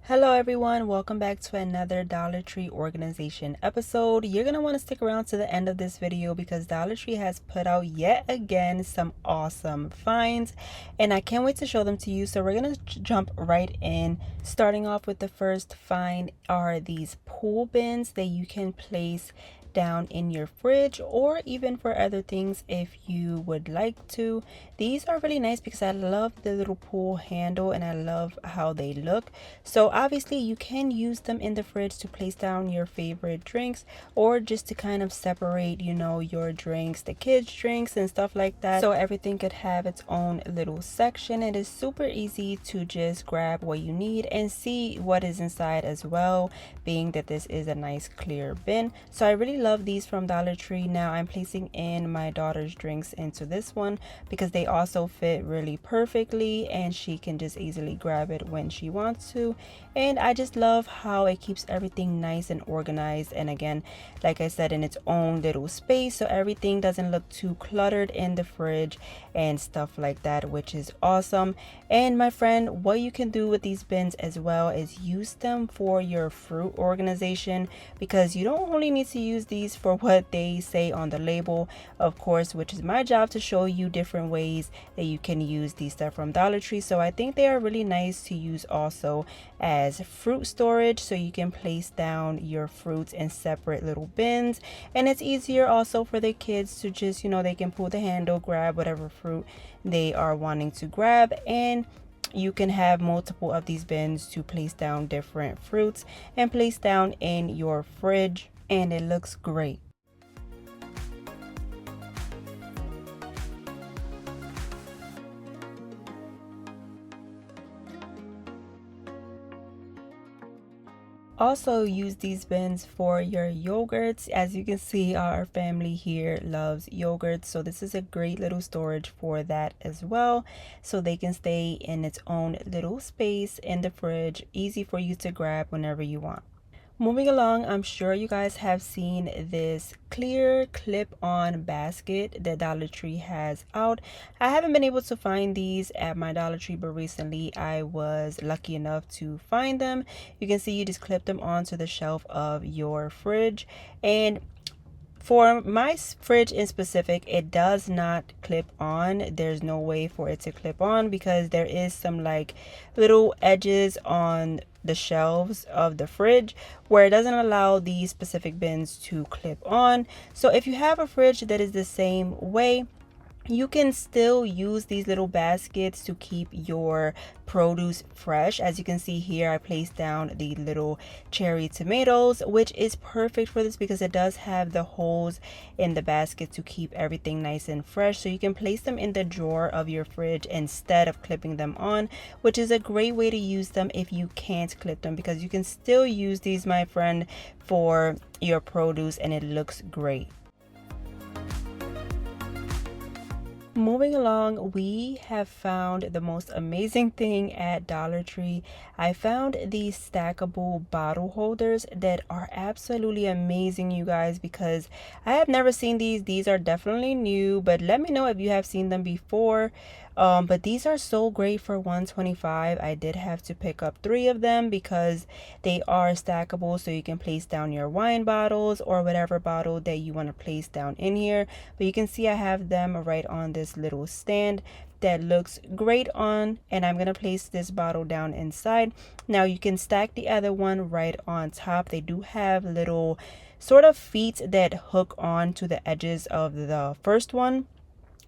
Hello everyone, welcome back to another Dollar Tree organization episode. You're going to want to stick around to the end of this video because Dollar Tree has put out yet again some awesome finds and I can't wait to show them to you. So we're going to jump right in. Starting off with the first find are these pool bins that you can place down in your fridge or even for other things if you would like to. These are really nice because I love the little pool handle and I love how they look. So obviously you can use them in the fridge to place down your favorite drinks or just to kind of separate, you know, your drinks, the kids drinks and stuff like that, so everything could have its own little section. It is super easy to just grab what you need and see what is inside as well, being that this is a nice clear bin. So I really love these from Dollar Tree. Now I'm placing in my daughter's drinks into this one because they also fit really perfectly and she can just easily grab it when she wants to. And I just love how it keeps everything nice and organized, and again, like I said, in its own little space, so everything doesn't look too cluttered in the fridge and stuff like that, which is awesome. And my friend, what you can do with these bins as well is use them for your fruit organization, because you don't only need to use these for what they say on the label, of course, which is my job to show you different ways that you can use these stuff from Dollar Tree. So I think they are really nice to use also as fruit storage, so you can place down your fruits in separate little bins, and it's easier also for the kids to just, you know, they can pull the handle, grab whatever fruit they are wanting to grab, and you can have multiple of these bins to place down different fruits and place down in your fridge, and it looks great. Also use these bins for your yogurts. As you can see, our family here loves yogurt, so this is a great little storage for that as well, so they can stay in its own little space in the fridge, easy for you to grab whenever you want. Moving along, I'm sure you guys have seen this clear clip-on basket that Dollar Tree has out. I haven't been able to find these at my Dollar Tree, but recently I was lucky enough to find them. You can see you just clip them onto the shelf of your fridge, and for my fridge in specific, it does not clip on. There's no way for it to clip on because there is some like little edges on the shelves of the fridge where it doesn't allow these specific bins to clip on. So if you have a fridge that is the same way, you can still use these little baskets to keep your produce fresh. As you can see here, I placed down the little cherry tomatoes, which is perfect for this because it does have the holes in the basket to keep everything nice and fresh. So you can place them in the drawer of your fridge instead of clipping them on, which is a great way to use them if you can't clip them, because you can still use these, my friend, for your produce, and it looks great. Moving along, we have found the most amazing thing at Dollar Tree. I found these stackable bottle holders that are absolutely amazing, you guys, because I have never seen these. These are definitely new, but let me know if you have seen them before. But these are so great for $125. I did have to pick up 3 of them because they are stackable, so you can place down your wine bottles or whatever bottle that you want to place down in here. But you can see I have them right on this little stand that looks great on, and I'm gonna place this bottle down inside. Now you can stack the other one right on top. They do have little sort of feet that hook on to the edges of the first one,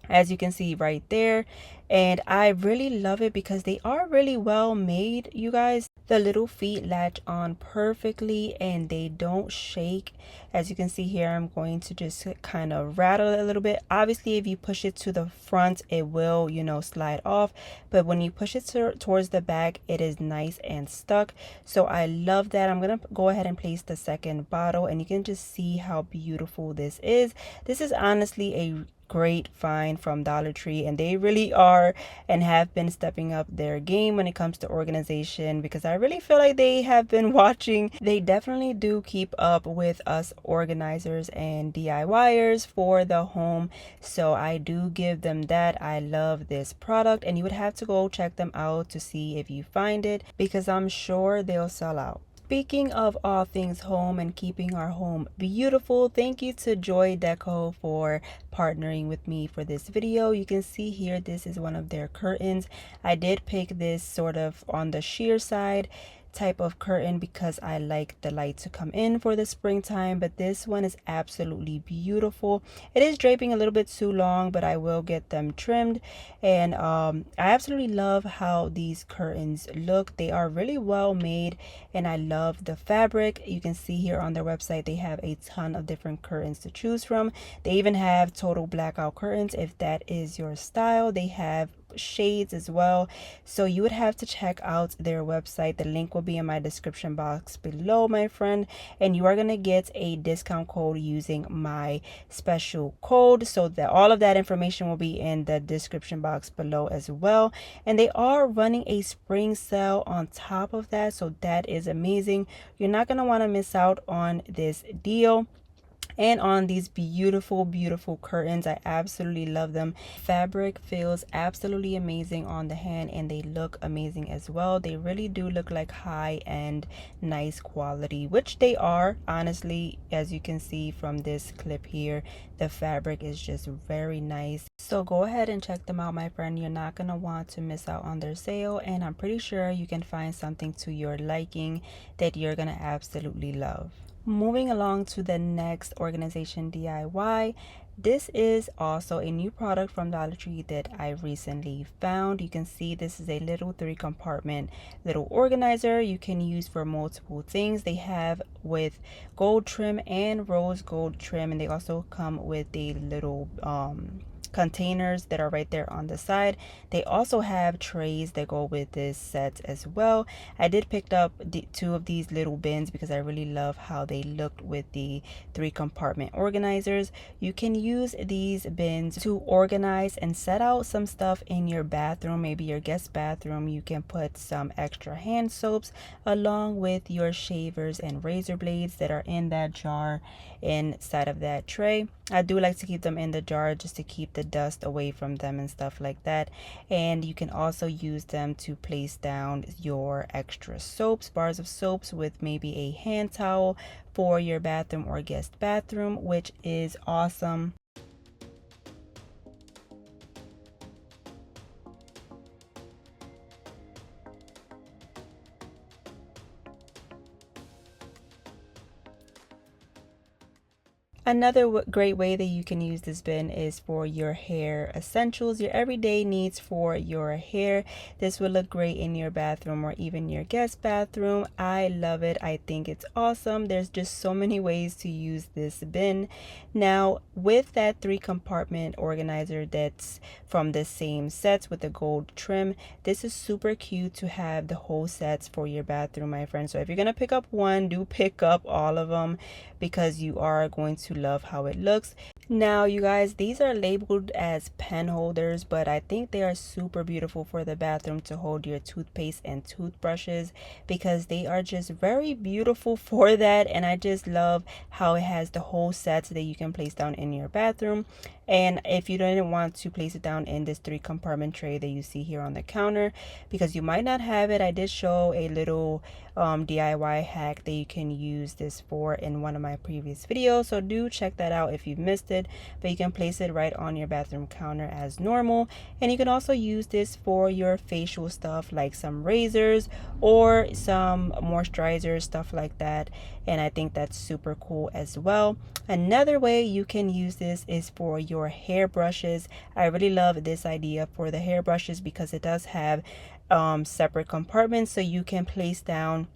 as you can see right there, and I really love it because they are really well made, you guys. The little feet latch on perfectly and they don't shake. As you can see here, I'm going to just kind of rattle it a little bit. Obviously, if you push it to the front, it will, you know, slide off, but when you push it towards the back, it is nice and stuck. So I love that. I'm gonna go ahead and place the second bottle, and you can just see how beautiful this is. This is honestly a great find from Dollar Tree, and they really are and have been stepping up their game when it comes to organization, because I really feel like they have been watching. They definitely do keep up with us organizers and DIYers for the home, so I do give them that. I love this product, and you would have to go check them out to see if you find it, because I'm sure they'll sell out. Speaking of all things home and keeping our home beautiful, thank you to Joy Deco for partnering with me for this video. You can see here, this is one of their curtains. I did pick this sort of on the sheer side type of curtain because I like the light to come in for the springtime, but this one is absolutely beautiful. It is draping a little bit too long, but I will get them trimmed. And I absolutely love how these curtains look. They are really well made, and I love the fabric. You can see here on their website they have a ton of different curtains to choose from. They even have total blackout curtains if that is your style. They have shades as well, so you would have to check out their website. The link will be in my description box below, my friend, and you are going to get a discount code using my special code, so that all of that information will be in the description box below as well. And they are running a spring sale on top of that, so that is amazing. You're not going to want to miss out on this deal and on these beautiful curtains. I absolutely love them. Fabric feels absolutely amazing on the hand, and they look amazing as well. They really do look like high-end, nice quality, which they are, honestly. As you can see from this clip here, the fabric is just very nice. So go ahead and check them out, my friend. You're not gonna want to miss out on their sale, and I'm pretty sure you can find something to your liking that you're gonna absolutely love. Moving along to the next organization DIY. This is also a new product from Dollar Tree that I recently found. You can see this is a little 3-compartment little organizer you can use for multiple things. They have with gold trim and rose gold trim, and they also come with a little containers that are right there on the side. They also have trays that go with this set as well. I did pick up two of these little bins because I really love how they looked with the 3-compartment organizers. You can use these bins to organize and set out some stuff in your bathroom, maybe your guest bathroom. You can put some extra hand soaps along with your shavers and razor blades that are in that jar inside of that tray. I do like to keep them in the jar just to keep the dust away from them and stuff like that. And you can also use them to place down your extra soaps, bars of soaps, with maybe a hand towel for your bathroom or guest bathroom, which is awesome. Another great way that you can use this bin is for your hair essentials, your everyday needs for your hair. This will look great in your bathroom or even your guest bathroom. I love it. I think it's awesome. There's just so many ways to use this bin. Now, with that 3-compartment organizer that's from the same sets with the gold trim, this is super cute to have the whole sets for your bathroom, my friend. So if you're gonna pick up one, do pick up all of them, because you are going to love how it looks. Now, you guys, these are labeled as pen holders, but I think they are super beautiful for the bathroom to hold your toothpaste and toothbrushes, because they are just very beautiful for that. And I just love how it has the whole set that you can place down in your bathroom. And if you didn't want to place it down in this 3-compartment tray that you see here on the counter, because you might not have it, I did show a little DIY hack that you can use this for in one of my previous videos, so do check that out if you've missed it. But you can place it right on your bathroom counter as normal, and you can also use this for your facial stuff, like some razors or some moisturizers, stuff like that. And I think that's super cool as well. Another way you can use this is for your hair brushes. I really love this idea for the hair brushes because it does have separate compartments, so you can place down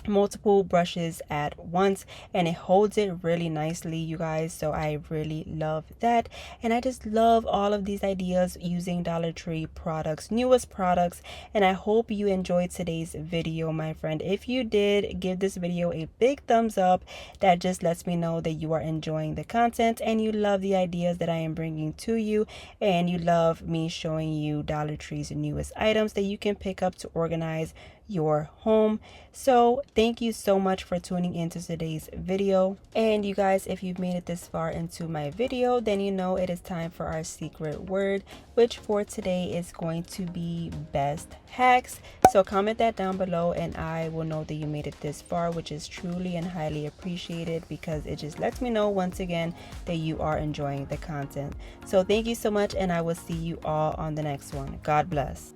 multiple brushes at once, and it holds it really nicely, you guys. So I really love that, and I just love all of these ideas using Dollar Tree products, newest products. And I hope you enjoyed today's video, my friend. If you did, give this video a big thumbs up. That just lets me know that you are enjoying the content and you love the ideas that I am bringing to you, and you love me showing you Dollar Tree's newest items that you can pick up to organize your home. So thank you so much for tuning into today's video. And you guys, if you've made it this far into my video, then you know it is time for our secret word, which for today is going to be best hacks. So comment that down below and I will know that you made it this far, which is truly and highly appreciated, because it just lets me know once again that you are enjoying the content. So thank you so much, and I will see you all on the next one. God bless.